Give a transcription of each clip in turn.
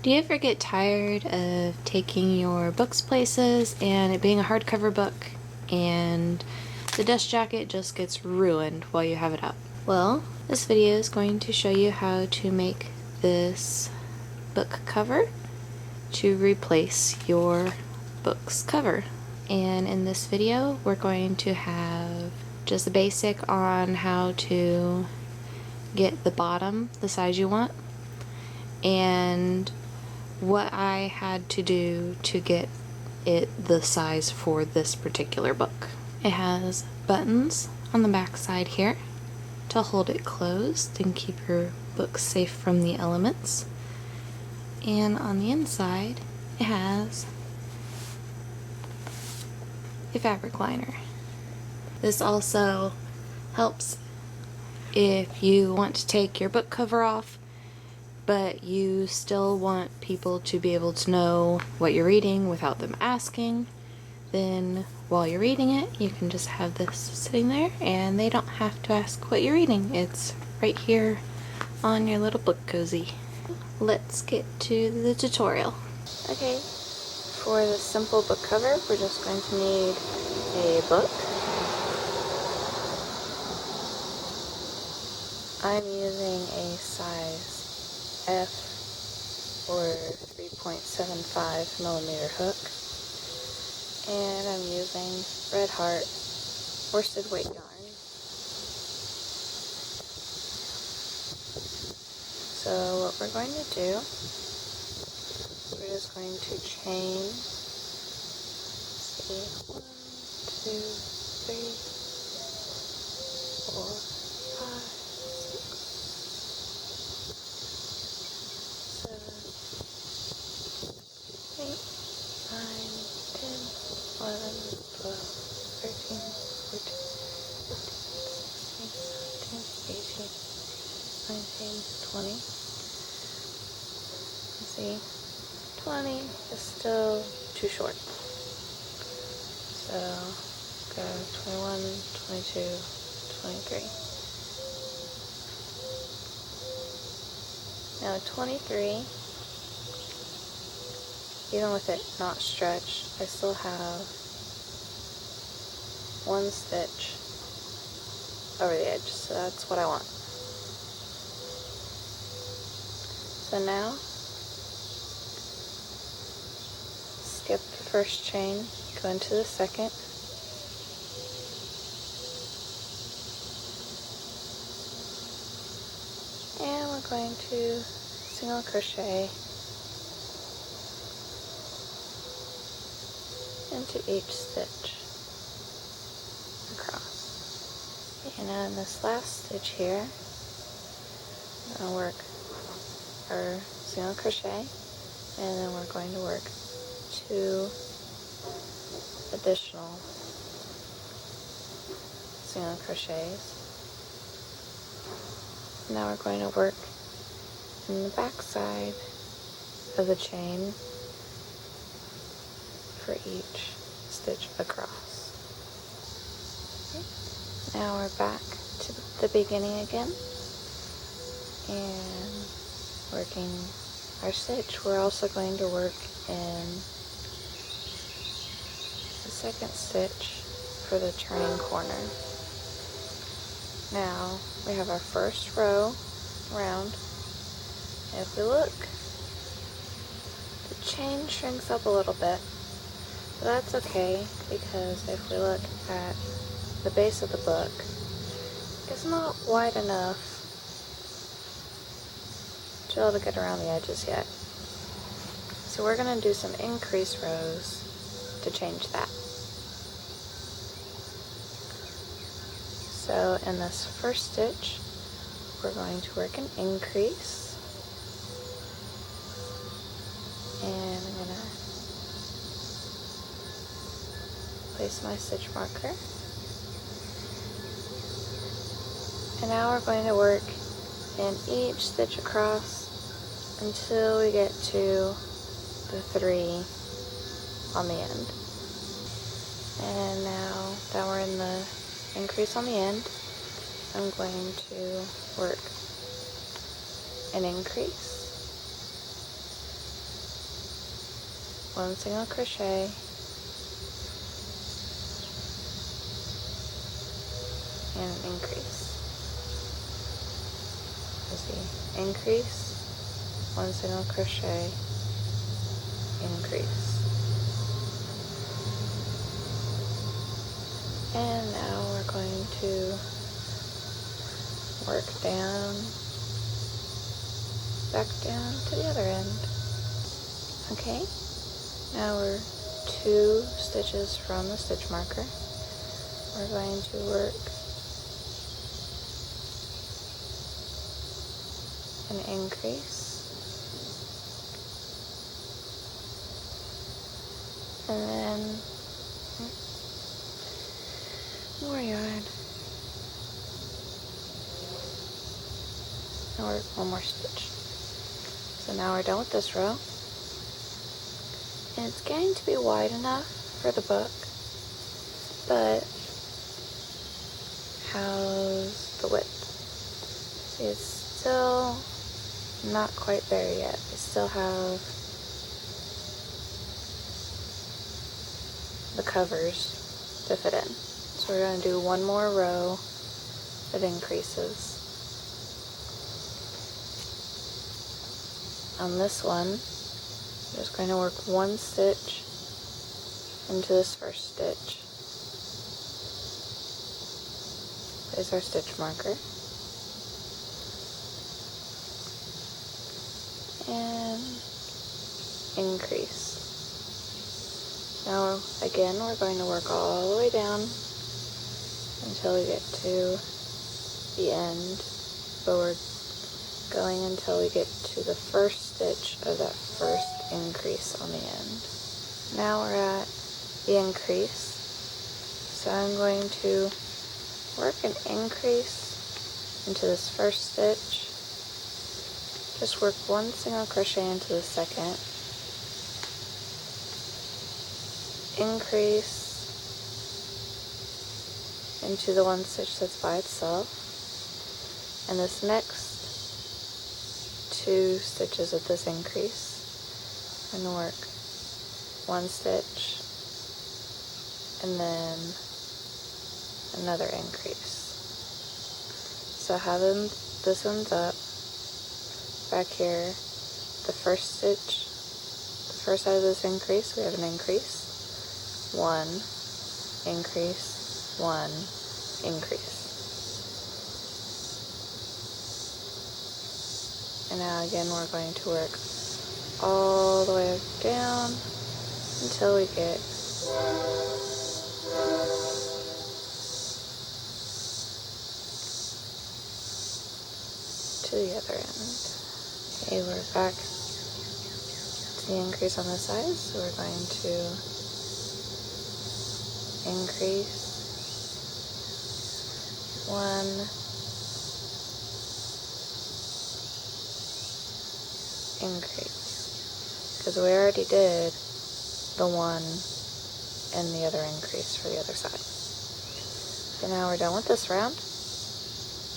Do you ever get tired of taking your books places and it being a hardcover book and the dust jacket just gets ruined while you have it up? Well, this video is going to show you how to make this book cover to replace your book's cover. And in this video, we're going to have just the basic on how to get the bottom the size you want, and what I had to do to get it the size for this particular book. It has buttons on the back side here to hold it closed and keep your book safe from the elements. And on the inside, it has a fabric liner. This also helps if you want to take your book cover off, but you still want people to be able to know what you're reading without them asking. Then while you're reading it, you can just have this sitting there and they don't have to ask what you're reading. It's right here on your little book cozy. Let's get to the tutorial. Okay, for the simple book cover, we're just going to need a book. I'm using a size F or 3.75 millimeter hook, and I'm using Red Heart worsted weight yarn. So what we're going to do, we're just going to chain, see, 1, 2, 3, 4, 5, 20. See, 20 is still too short. So go 21, 22, 23. Now 23, even with it not stretched, I still have one stitch over the edge, so that's what I want. So now, skip the first chain, go into the second, and we're going to single crochet into each stitch across. And now in this last stitch here, I'm going to work our single crochet, and then we're going to work 2 additional single crochets. Now we're going to work in the back side of the chain for each stitch across. Okay. Now we're back to the beginning again and working our stitch. We're also going to work in the second stitch for the turning corner. Now we have our first row round, and if we look, the chain shrinks up a little bit, but that's okay, because if we look at the base of the book, it's not wide enough to be able to get around the edges yet. So we're going to do some increase rows to change that. So in this first stitch, we're going to work an increase, and I'm going to place my stitch marker. And now we're going to work in each stitch across until we get to the 3 on the end. And now that we're in the increase on the end, I'm going to work an increase 1 single crochet, and an increase. See, increase, 1 single crochet, increase. And now we're going to work down, back down to the other end. Okay, now we're 2 stitches from the stitch marker. We're going to work an increase, and then more yarn, and work 1 more stitch. So now we're done with this row, and it's getting to be wide enough for the book, but how's the width? See, it's still not quite there yet. I still have the covers to fit in. So we're going to do 1 more row of increases. On this one, I'm just going to work 1 stitch into this first stitch. There's our stitch marker. And increase. Now again, we're going to work all the way down until we get to the end, but we're going until we get to the first stitch of that first increase on the end. Now we're at the increase, so I'm going to work an increase into this first stitch, just work 1 single crochet into the second, increase into the 1 stitch that's by itself, and this next 2 stitches of this increase, I'm going to work 1 stitch and then another increase. So how this ends up, back here, the first stitch, the first side of this increase, we have an increase, 1, increase, 1, increase. And now again we're going to work all the way down until we get to the other end. Okay, we're back to the increase on this side, so we're going to increase 1, increase, because we already did the 1 and the other increase for the other side. So now we're done with this round,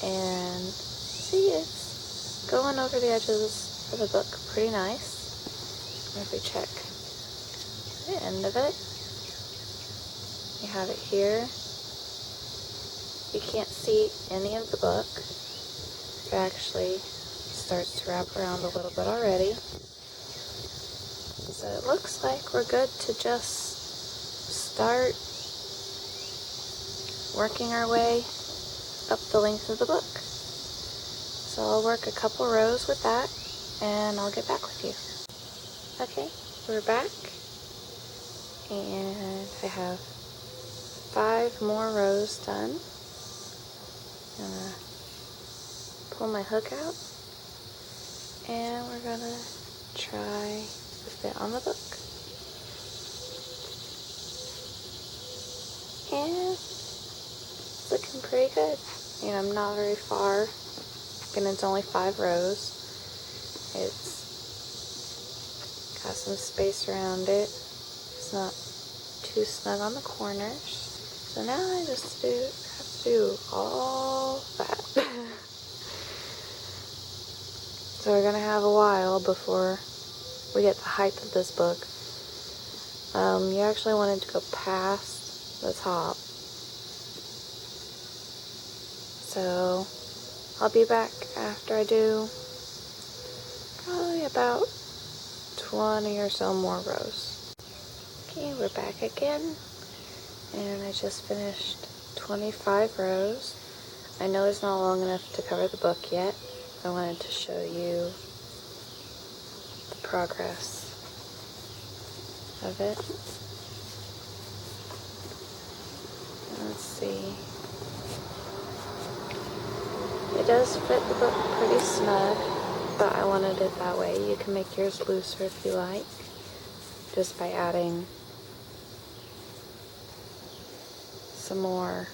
and see, it's going over the edges of the book pretty nice. If we check the end of it, you have it here. You can't see any of the book. It actually starts to wrap around a little bit already. So it looks like we're good to just start working our way up the length of the book. So I'll work a couple rows with that and I'll get back with you. Okay, we're back and I have 5 more rows done. I'm gonna pull my hook out and we're gonna try to fit on the book. And it's looking pretty good. You know, I'm not very far, and it's only 5 rows. It's got some space around it. It's not too snug on the corners. So now I just have to do all that. So we're gonna have a while before we get the height of this book. You actually want it to go past the top. So I'll be back after I do probably about 20 or so more rows. Okay, we're back again, and I just finished 25 rows. I know it's not long enough to cover the book yet. I wanted to show you the progress of it. Let's see. It does fit the book pretty snug, but I wanted it that way. You can make yours looser if you like, just by adding some more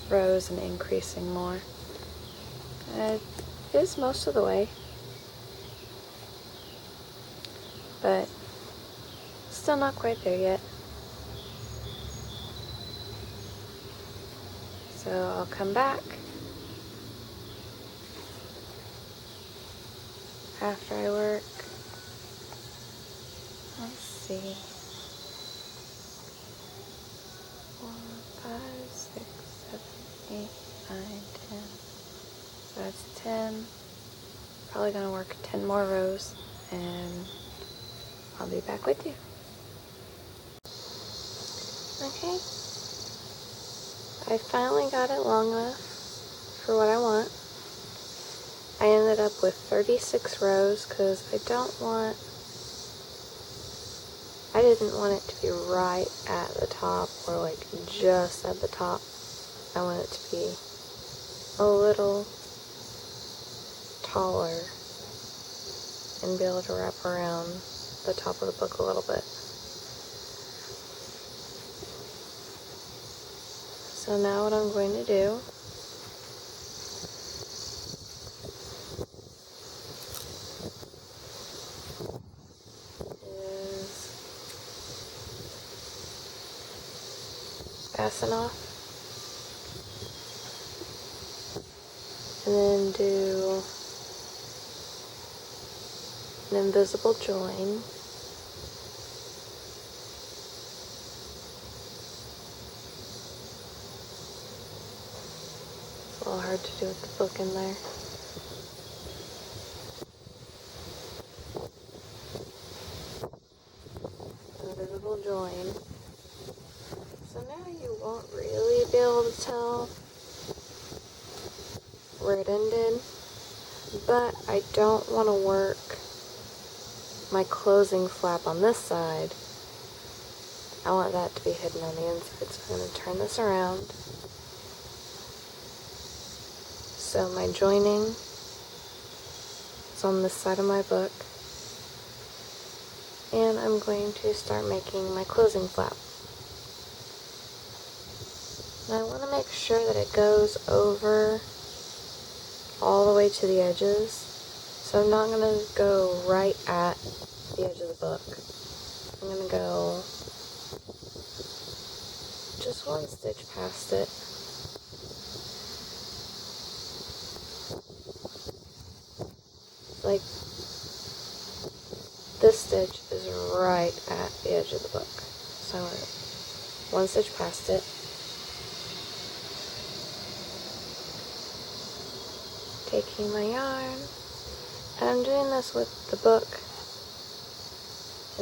rows and increasing more. It is most of the way, but still not quite there yet. So I'll come back after I work. Let's see. 4, 5, 6, 7, 8, 9, 10. So that's 10. Probably gonna work 10 more rows, and I'll be back with you. Okay. I finally got it long enough for what I want. I ended up with 36 rows because I didn't want it to be right at the top or like just at the top. I want it to be a little taller and be able to wrap around the top of the book a little bit. So now what I'm going to do is fasten off and then do an invisible join. It's a little hard to do with the book in there. Invisible join. So now you won't really be able to tell where it ended, but I don't want to work my closing flap on this side. I want that to be hidden on the inside, so I'm going to turn this around. So my joining is on this side of my book, and I'm going to start making my closing flap. And I want to make sure that it goes over all the way to the edges, so I'm not going to go right at the edge of the book. I'm going to go just one stitch past it. Like, this stitch is right at the edge of the book. So I went one stitch past it. Taking my yarn, and I'm doing this with the book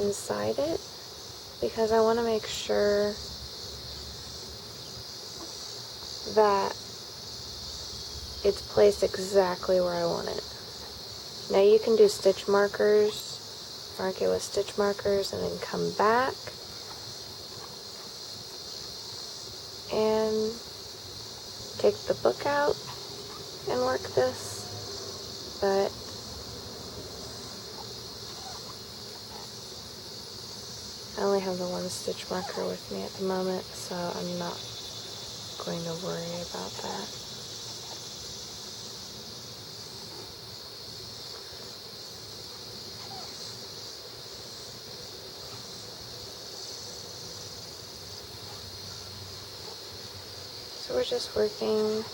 inside it because I want to make sure that it's placed exactly where I want it. Now you can do stitch markers, mark it with stitch markers, and then come back and take the book out and work this, but I only have the one stitch marker with me at the moment, so I'm not going to worry about that. So we're just working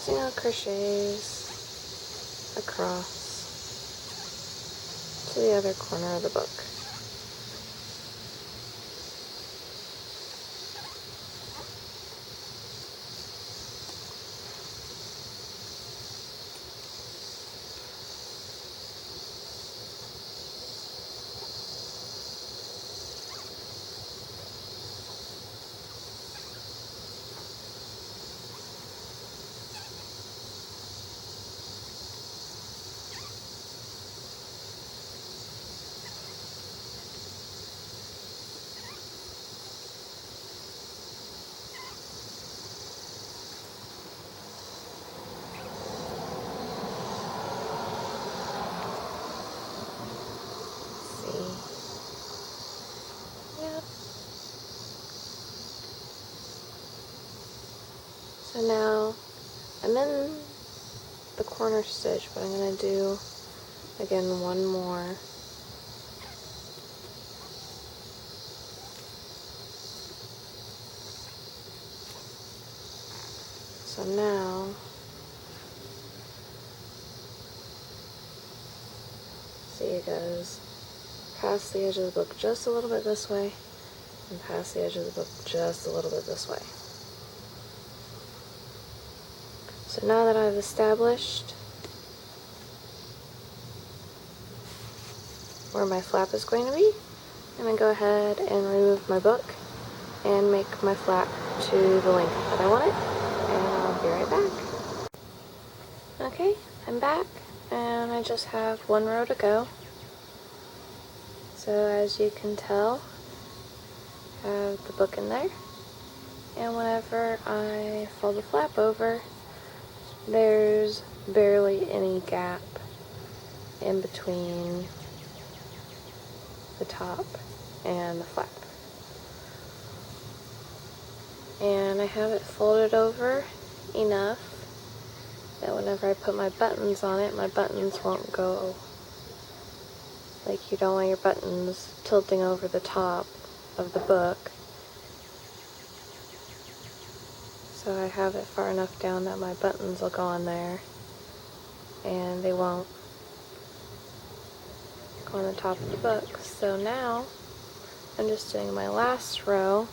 single crochets across to the other corner of the book. So now I'm in the corner stitch, but I'm going to do again one more. So now see, it goes past the edge of the book just a little bit this way and past the edge of the book just a little bit this way. So now that I've established where my flap is going to be, I'm going to go ahead and remove my book and make my flap to the length that I want it, and I'll be right back. Okay, I'm back, and I just have one row to go. So as you can tell, I have the book in there, and whenever I fold the flap over, there's barely any gap in between the top and the flap. And I have it folded over enough that whenever I put my buttons on it, my buttons won't go, like, you don't want your buttons tilting over the top of the book. So I have it far enough down that my buttons will go on there and they won't go on the top of the book. So now I'm just doing my last row,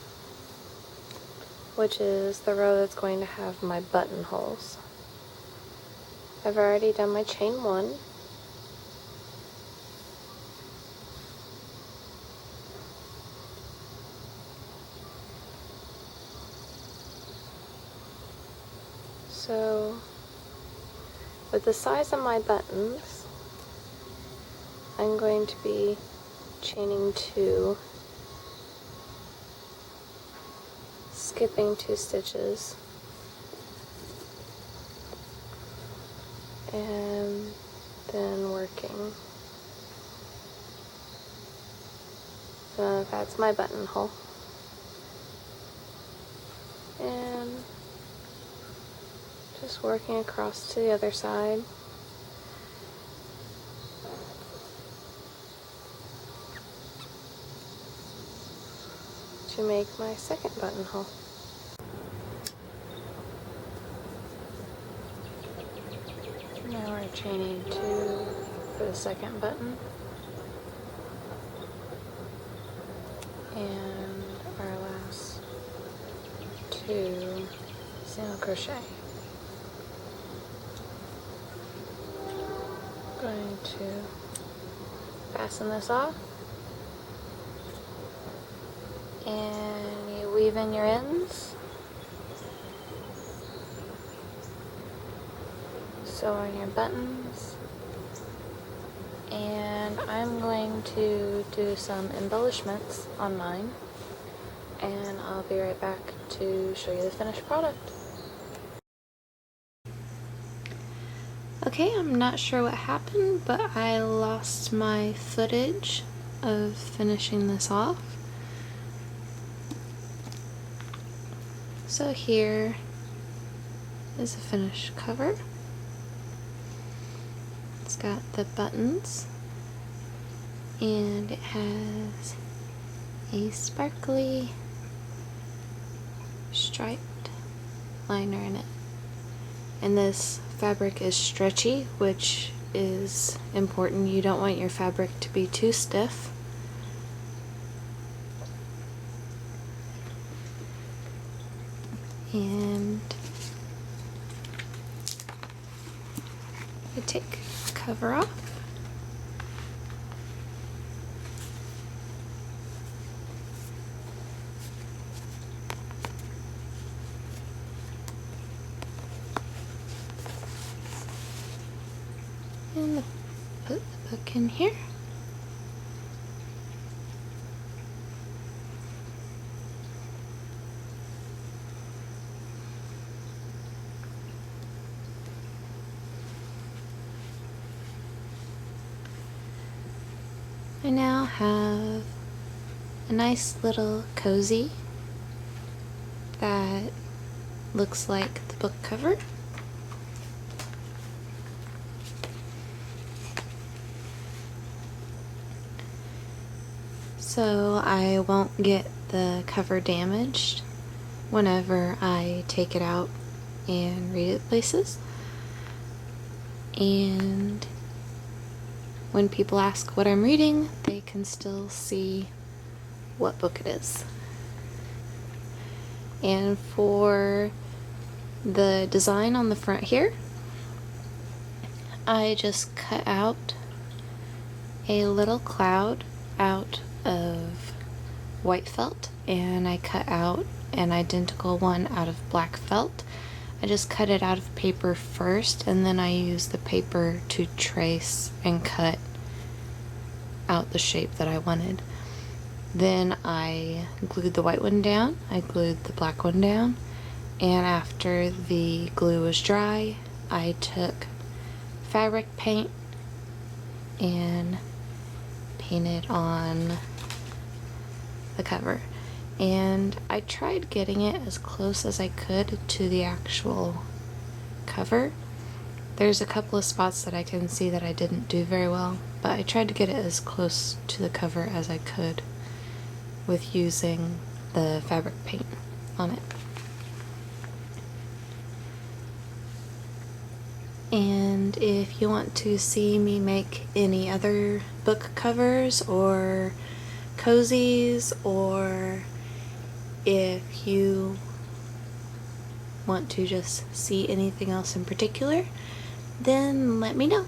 which is the row that's going to have my buttonholes. I've already done my chain one. So with the size of my buttons, I'm going to be chaining 2, skipping 2 stitches, and then working. So that's my buttonhole. And just working across to the other side. To make my second buttonhole. Now we're chaining 2 for the second button. And our last 2 single crochet. Going to fasten this off, and you weave in your ends, sew on your buttons, and I'm going to do some embellishments on mine, and I'll be right back to show you the finished product. Okay, I'm not sure what happened, but I lost my footage of finishing this off. So here is a finished cover. It's got the buttons, and it has a sparkly striped liner in it. And this fabric is stretchy, which is important. You don't want your fabric to be too stiff. And I take the cover off. And put the book in here. I now have a nice little cozy that looks like the book cover. So I won't get the cover damaged whenever I take it out and read it places. And when people ask what I'm reading, they can still see what book it is. And for the design on the front here, I just cut out a little cloud out of white felt, and I cut out an identical one out of black felt. I just cut it out of paper first, and then I use the paper to trace and cut out the shape that I wanted. Then I glued the white one down, I glued the black one down, and after the glue was dry, I took fabric paint and painted on the cover. And I tried getting it as close as I could to the actual cover. There's a couple of spots that I can see that I didn't do very well, but I tried to get it as close to the cover as I could with using the fabric paint on it. And if you want to see me make any other book covers or cozies, or if you want to just see anything else in particular, then let me know.